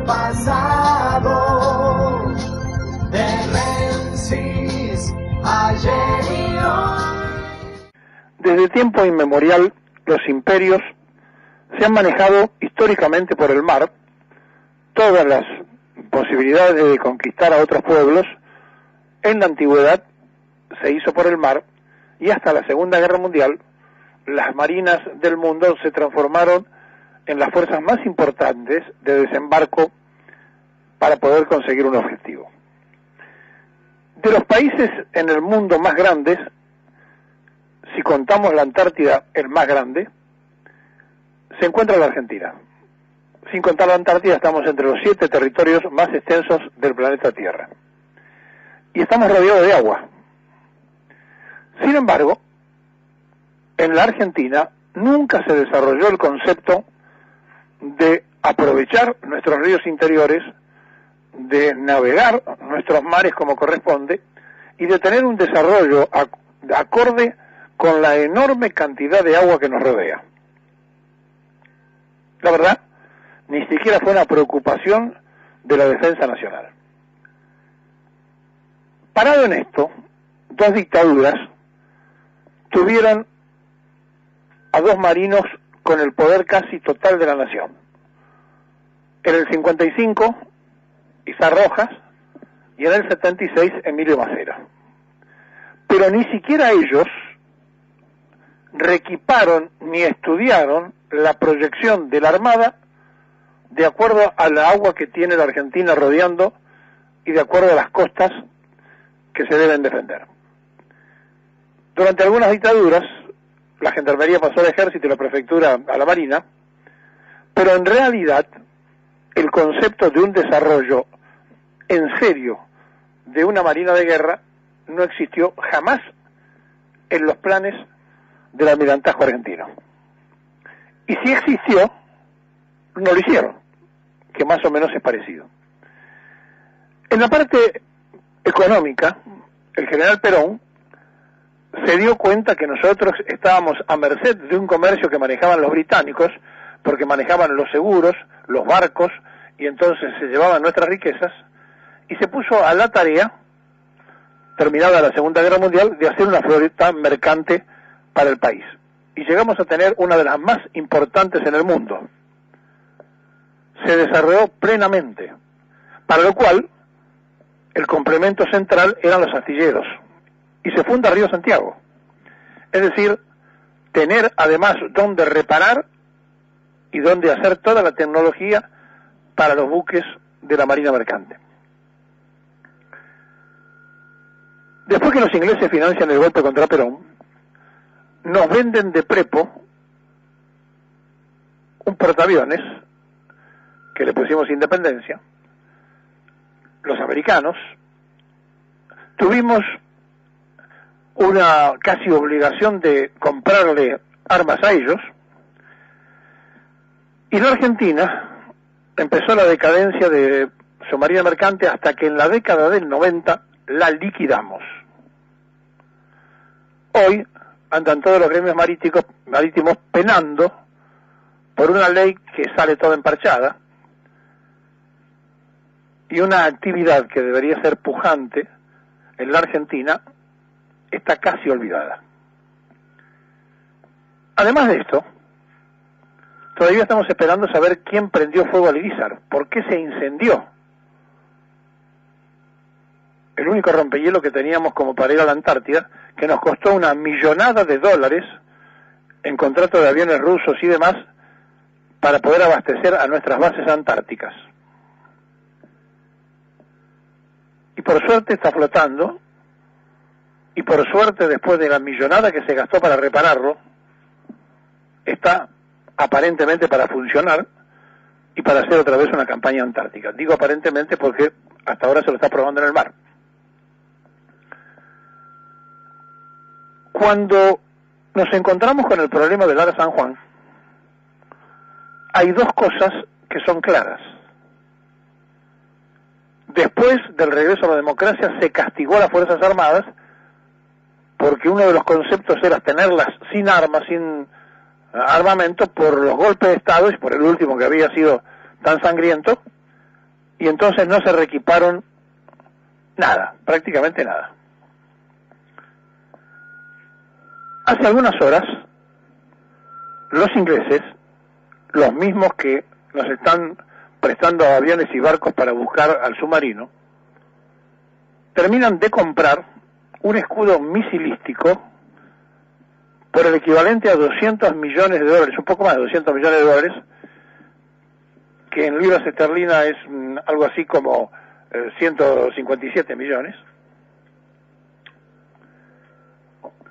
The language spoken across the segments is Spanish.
pasado, de Menzies, ayer y hoy. Desde tiempo inmemorial, los imperios se han manejado históricamente por el mar. Todas las posibilidades de conquistar a otros pueblos en la antigüedad se hizo por el mar, y hasta la Segunda Guerra Mundial las marinas del mundo se transformaron en las fuerzas más importantes de desembarco para poder conseguir un objetivo. De los países en el mundo más grandes, si contamos la Antártida, el más grande, se encuentra la Argentina. Sin contar la Antártida, estamos entre los 7 territorios más extensos del planeta Tierra. Y estamos rodeados de agua. Sin embargo, en la Argentina nunca se desarrolló el concepto de aprovechar nuestros ríos interiores, de navegar nuestros mares como corresponde y de tener un desarrollo acorde con la enorme cantidad de agua que nos rodea. La verdad, ni siquiera fue una preocupación de la defensa nacional. Parado en esto, 2 dictaduras tuvieron a 2 marinos con el poder casi total de la nación. En el 55, Izar Rojas, y en el 76, Emilio Macera. Pero ni siquiera ellos reequiparon ni estudiaron la proyección de la Armada de acuerdo a la agua que tiene la Argentina rodeando y de acuerdo a las costas que se deben defender. Durante algunas dictaduras, la gendarmería pasó al ejército y la prefectura a la marina, pero en realidad el concepto de un desarrollo en serio de una marina de guerra no existió jamás en los planes del almirantazgo argentino. Y si existió, no lo hicieron, que más o menos es parecido. En la parte económica, el general Perón se dio cuenta que nosotros estábamos a merced de un comercio que manejaban los británicos, porque manejaban los seguros, los barcos, y entonces se llevaban nuestras riquezas, y se puso a la tarea, terminada la Segunda Guerra Mundial, de hacer una flota mercante para el país. Y llegamos a tener una de las más importantes en el mundo. Se desarrolló plenamente, para lo cual el complemento central eran los astilleros, y se funda Río Santiago. Es decir, tener además donde reparar y donde hacer toda la tecnología para los buques de la Marina Mercante. Después que los ingleses financian el golpe contra Perón, nos venden de prepo un portaaviones que le pusimos Independencia. Los americanos tuvimos una casi obligación de comprarle armas a ellos, y la Argentina empezó la decadencia de su marina mercante hasta que en la década del 90 la liquidamos. Hoy andan todos los gremios marítimos penando por una ley que sale toda emparchada, y una actividad que debería ser pujante en la Argentina está casi olvidada. Además de esto, todavía estamos esperando saber quién prendió fuego al Irizar, por qué se incendió. El único rompehielo que teníamos como para ir a la Antártida, que nos costó $1 millón en contrato de aviones rusos y demás, para poder abastecer a nuestras bases antárticas. Y por suerte está flotando, y por suerte después de la millonada que se gastó para repararlo, está aparentemente para funcionar y para hacer otra vez una campaña antártica. Digo aparentemente porque hasta ahora se lo está probando en el mar. Cuando nos encontramos con el problema del Ara San Juan, hay 2 cosas que son claras. Después del regreso a la democracia se castigó a las Fuerzas Armadas porque uno de los conceptos era tenerlas sin armas, sin armamento, por los golpes de Estado y por el último que había sido tan sangriento, y entonces no se reequiparon nada, prácticamente nada. Hace algunas horas, los ingleses, los mismos que nos están prestando aviones y barcos para buscar al submarino, terminan de comprar un escudo misilístico por el equivalente a 200 millones de dólares, un poco más de 200 millones de dólares, que en libras esterlinas es algo así como 157 millones,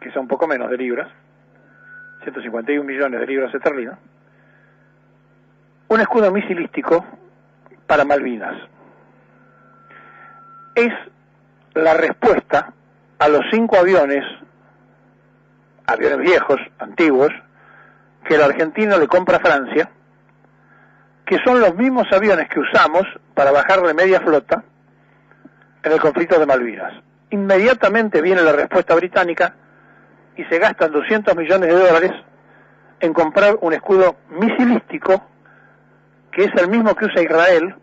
quizá un poco menos de libras, 151 millones de libras esterlinas, un escudo misilístico para Malvinas. Es la respuesta a los 5 aviones viejos, antiguos, que la Argentina le compra a Francia, que son los mismos aviones que usamos para bajarle media flota en el conflicto de Malvinas. Inmediatamente viene la respuesta británica y se gastan 200 millones de dólares en comprar un escudo misilístico que es el mismo que usa Israel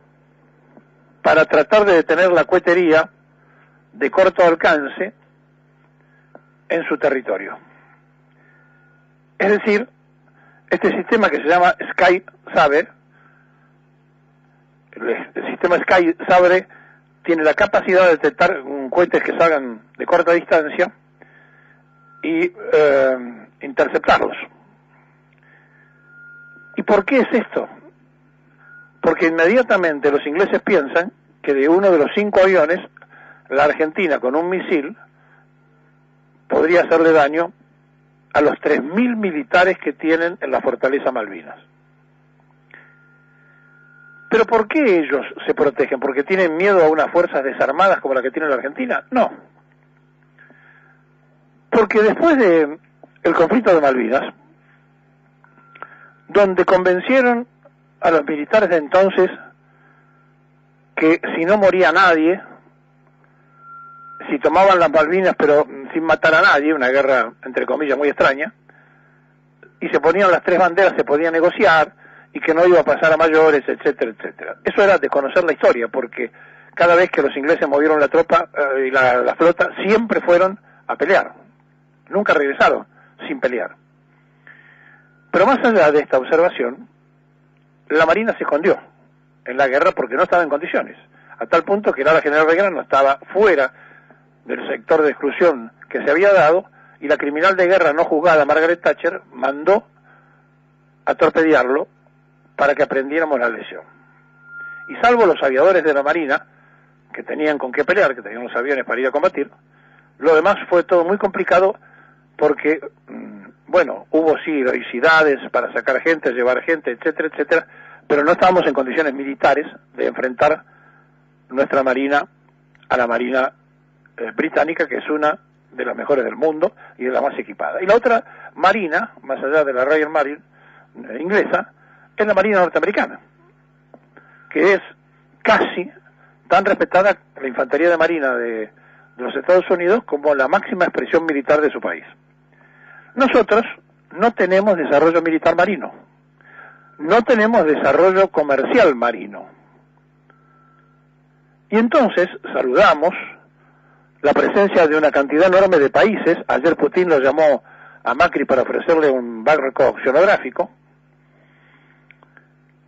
para tratar de detener la cohetería de corto alcance en su territorio. Es decir, este sistema que se llama Sky Sabre, el sistema Sky Sabre tiene la capacidad de detectar cohetes que salgan de corta distancia y interceptarlos. ¿Y por qué es esto? Porque inmediatamente los ingleses piensan que de uno de los 5 aviones, la Argentina con un misil podría hacerle daño a los 3.000 militares que tienen en la fortaleza Malvinas. ¿Pero por qué ellos se protegen? ¿Porque tienen miedo a unas fuerzas desarmadas como la que tiene la Argentina? No. Porque después de el conflicto de Malvinas, donde convencieron a los militares de entonces que si no moría nadie, si tomaban las Malvinas pero sin matar a nadie, una guerra entre comillas muy extraña, y se ponían las 3 banderas, se podía negociar y que no iba a pasar a mayores, etcétera, etcétera. Eso era desconocer la historia, porque cada vez que los ingleses movieron la tropa y la flota, siempre fueron a pelear, nunca regresaron sin pelear. Pero más allá de esta observación, la Marina se escondió en la guerra porque no estaba en condiciones, a tal punto que el ala general Belgrano estaba fuera del sector de exclusión que se había dado, y la criminal de guerra no juzgada Margaret Thatcher mandó a torpedearlo para que aprendiéramos la lección. Y salvo los aviadores de la Marina, que tenían con qué pelear, que tenían los aviones para ir a combatir, lo demás fue todo muy complicado porque, bueno, hubo sí heroicidades para sacar gente, llevar gente, etcétera, etcétera, pero no estábamos en condiciones militares de enfrentar nuestra Marina a la Marina británica, que es una de las mejores del mundo y de la más equipada. Y la otra Marina, más allá de la Royal Marine inglesa, es la Marina norteamericana, que es casi tan respetada la infantería de Marina de los Estados Unidos como la máxima expresión militar de su país. Nosotros no tenemos desarrollo militar marino, no tenemos desarrollo comercial marino. Y entonces saludamos la presencia de una cantidad enorme de países. Ayer Putin lo llamó a Macri para ofrecerle un barco oceanográfico,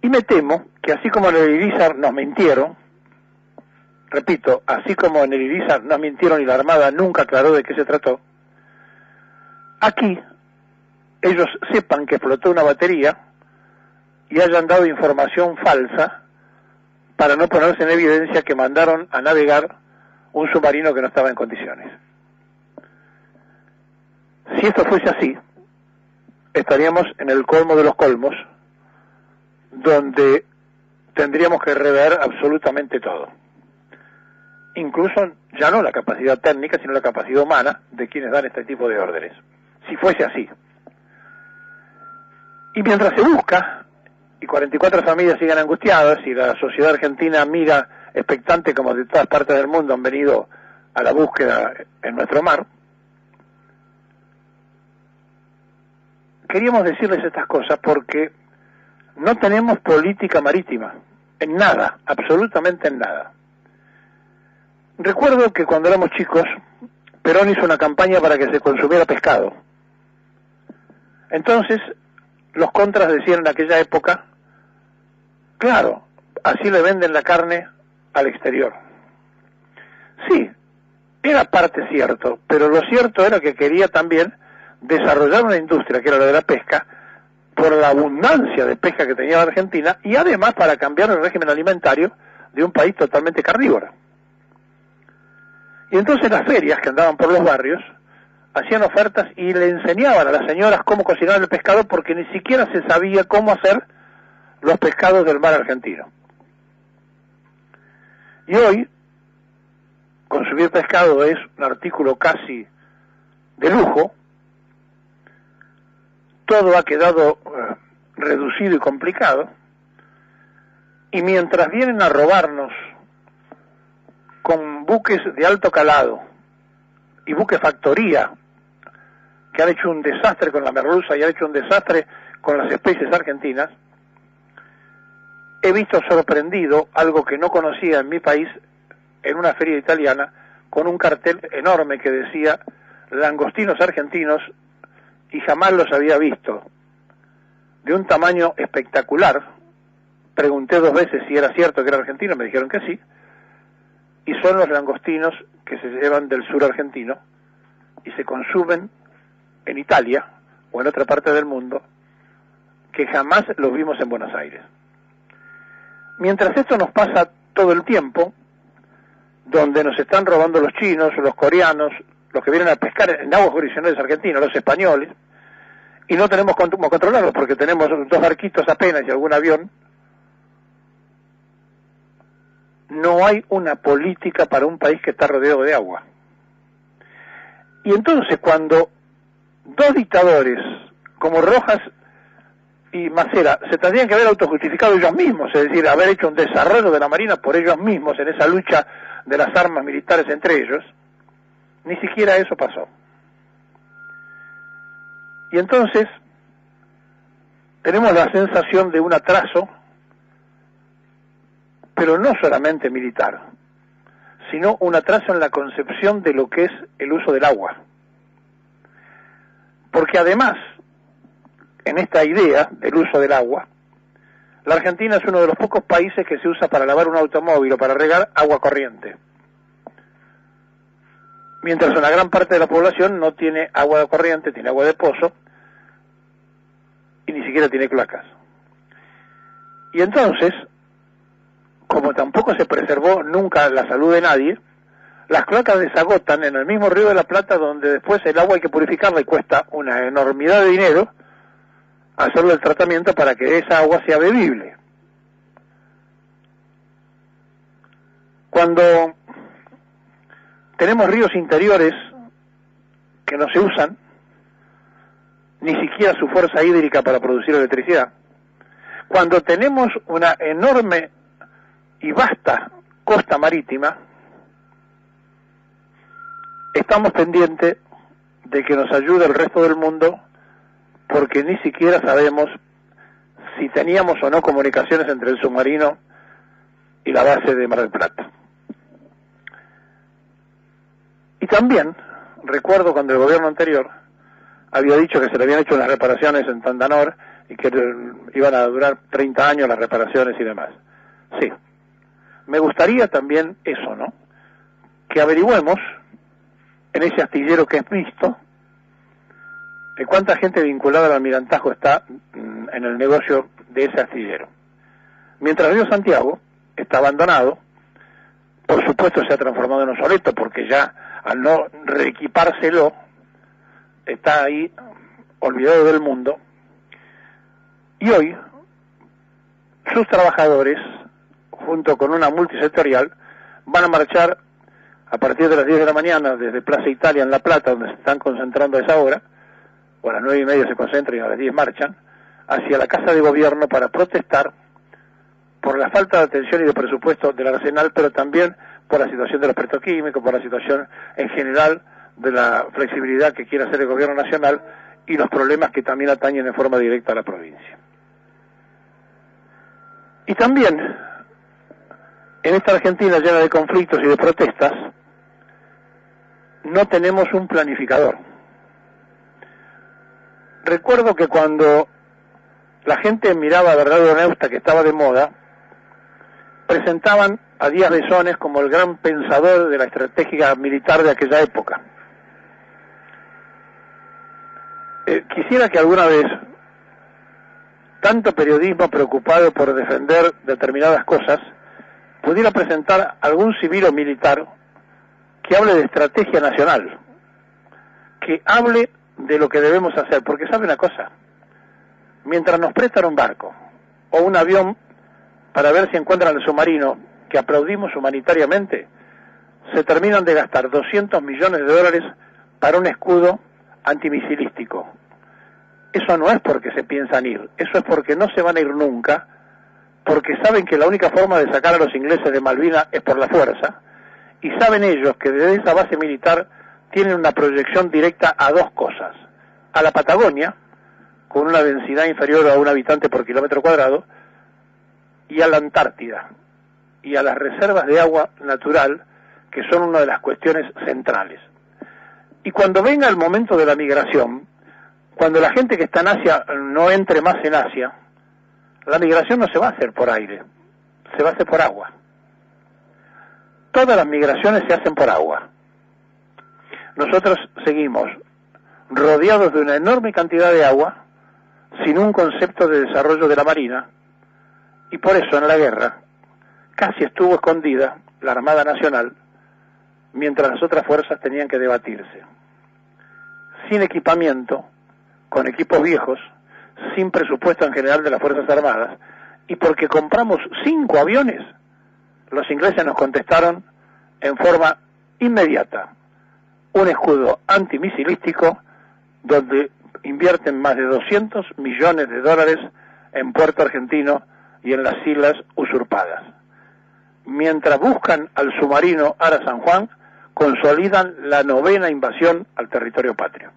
y me temo que así como en el Irizar nos mintieron, repito, así como en el Irizar nos mintieron y la Armada nunca aclaró de qué se trató, aquí ellos sepan que explotó una batería y hayan dado información falsa para no ponerse en evidencia que mandaron a navegar un submarino que no estaba en condiciones. Si esto fuese así, estaríamos en el colmo de los colmos, donde tendríamos que rever absolutamente todo. Incluso ya no la capacidad técnica, sino la capacidad humana de quienes dan este tipo de órdenes. Si fuese así. Y mientras se busca, y 44 familias siguen angustiadas, y la sociedad argentina mira expectante como de todas partes del mundo han venido a la búsqueda en nuestro mar, queríamos decirles estas cosas porque no tenemos política marítima. en nada, absolutamente en nada. Recuerdo que cuando éramos chicos, Perón hizo una campaña para que se consumiera pescado. Entonces, los contras decían en aquella época, claro, así le venden la carne al exterior. Sí, era parte cierto, pero lo cierto era que quería también desarrollar una industria, que era la de la pesca, por la abundancia de pesca que tenía la Argentina, y además para cambiar el régimen alimentario de un país totalmente carnívoro. Y entonces las ferias que andaban por los barrios hacían ofertas y le enseñaban a las señoras cómo cocinar el pescado, porque ni siquiera se sabía cómo hacer los pescados del mar argentino. Y hoy, consumir pescado es un artículo casi de lujo. Todo ha quedado reducido y complicado, y mientras vienen a robarnos con buques de alto calado y buques factoría que han hecho un desastre con la merluza y han hecho un desastre con las especies argentinas, he visto sorprendido algo que no conocía en mi país, en una feria italiana, con un cartel enorme que decía langostinos argentinos, y jamás los había visto, de un tamaño espectacular. Pregunté 2 veces si era cierto que era argentino, me dijeron que sí, y son los langostinos que se llevan del sur argentino y se consumen en Italia o en otra parte del mundo, que jamás los vimos en Buenos Aires. Mientras esto nos pasa todo el tiempo, donde nos están robando los chinos, los coreanos, los que vienen a pescar en aguas jurisdiccionales argentinas, los españoles, y no tenemos cómo controlarlos porque tenemos 2 barquitos apenas y algún avión. No hay una política para un país que está rodeado de agua. Y entonces cuando 2 dictadores como Rojas y Macera se tendrían que haber autojustificado ellos mismos, es decir, haber hecho un desarrollo de la Marina por ellos mismos en esa lucha de las armas militares entre ellos, ni siquiera eso pasó. Y entonces tenemos la sensación de un atraso, pero no solamente militar, sino un atraso en la concepción de lo que es el uso del agua. Porque además, en esta idea del uso del agua, la Argentina es uno de los pocos países que se usa para lavar un automóvil o para regar agua corriente, mientras una gran parte de la población no tiene agua de corriente, tiene agua de pozo, y ni siquiera tiene cloacas. Y entonces, como tampoco se preservó nunca la salud de nadie, las cloacas desagotan en el mismo Río de la Plata, donde después el agua hay que purificarla y cuesta una enormidad de dinero hacerle el tratamiento para que esa agua sea bebible. Cuando tenemos ríos interiores que no se usan, ni siquiera su fuerza hídrica para producir electricidad, cuando tenemos una enorme y vasta costa marítima, estamos pendientes de que nos ayude el resto del mundo, porque ni siquiera sabemos si teníamos o no comunicaciones entre el submarino y la base de Mar del Plata. Y también recuerdo cuando el gobierno anterior había dicho que se le habían hecho unas reparaciones en Tandanor y que iban a durar 30 años las reparaciones y demás. Sí, me gustaría también eso, ¿no? Que averigüemos en ese astillero que es mixto, de cuánta gente vinculada al almirantazgo está en el negocio de ese astillero. Mientras Río Santiago está abandonado, por supuesto se ha transformado en obsoleto, porque ya al no reequipárselo, está ahí olvidado del mundo, y hoy sus trabajadores, junto con una multisectorial, van a marchar a partir de las 10 de la mañana desde Plaza Italia en La Plata, donde se están concentrando a esa hora, o a las 9:30 se concentran y a las 10 marchan, hacia la Casa de Gobierno para protestar por la falta de atención y de presupuesto del Arsenal, pero también por la situación de los petroquímicos, por la situación en general de la flexibilidad que quiere hacer el gobierno nacional y los problemas que también atañen en forma directa a la provincia. Y también en esta Argentina llena de conflictos y de protestas, no tenemos un planificador. Recuerdo que cuando la gente miraba a Bernardo Neusta, que estaba de moda, presentaban a Díaz Besones como el gran pensador de la estrategia militar de aquella época. Quisiera que alguna vez tanto periodismo preocupado por defender determinadas cosas pudiera presentar algún civil o militar que hable de estrategia nacional, que hable de lo que debemos hacer, porque sabe una cosa, mientras nos prestan un barco o un avión para ver si encuentran el submarino que aplaudimos humanitariamente, se terminan de gastar 200 millones de dólares para un escudo antimisilístico. Eso no es porque se piensan ir, eso es porque no se van a ir nunca, porque saben que la única forma de sacar a los ingleses de Malvinas es por la fuerza, y saben ellos que desde esa base militar tienen una proyección directa a dos cosas: a la Patagonia, con una densidad inferior a un habitante por kilómetro cuadrado, y a la Antártida, y a las reservas de agua natural, que son una de las cuestiones centrales. Y cuando venga el momento de la migración, cuando la gente que está en Asia no entre más en Asia, la migración no se va a hacer por aire, se va a hacer por agua. Todas las migraciones se hacen por agua. Nosotros seguimos rodeados de una enorme cantidad de agua, sin un concepto de desarrollo de la marina, y por eso en la guerra casi estuvo escondida la Armada Nacional, mientras las otras fuerzas tenían que debatirse. Sin equipamiento, con equipos viejos, sin presupuesto en general de las Fuerzas Armadas, y porque compramos 5 aviones, los ingleses nos contestaron en forma inmediata un escudo antimisilístico donde invierten más de 200 millones de dólares en Puerto Argentino y en las islas usurpadas. Mientras buscan al submarino Ara San Juan, consolidan la 9ª invasión al territorio patrio.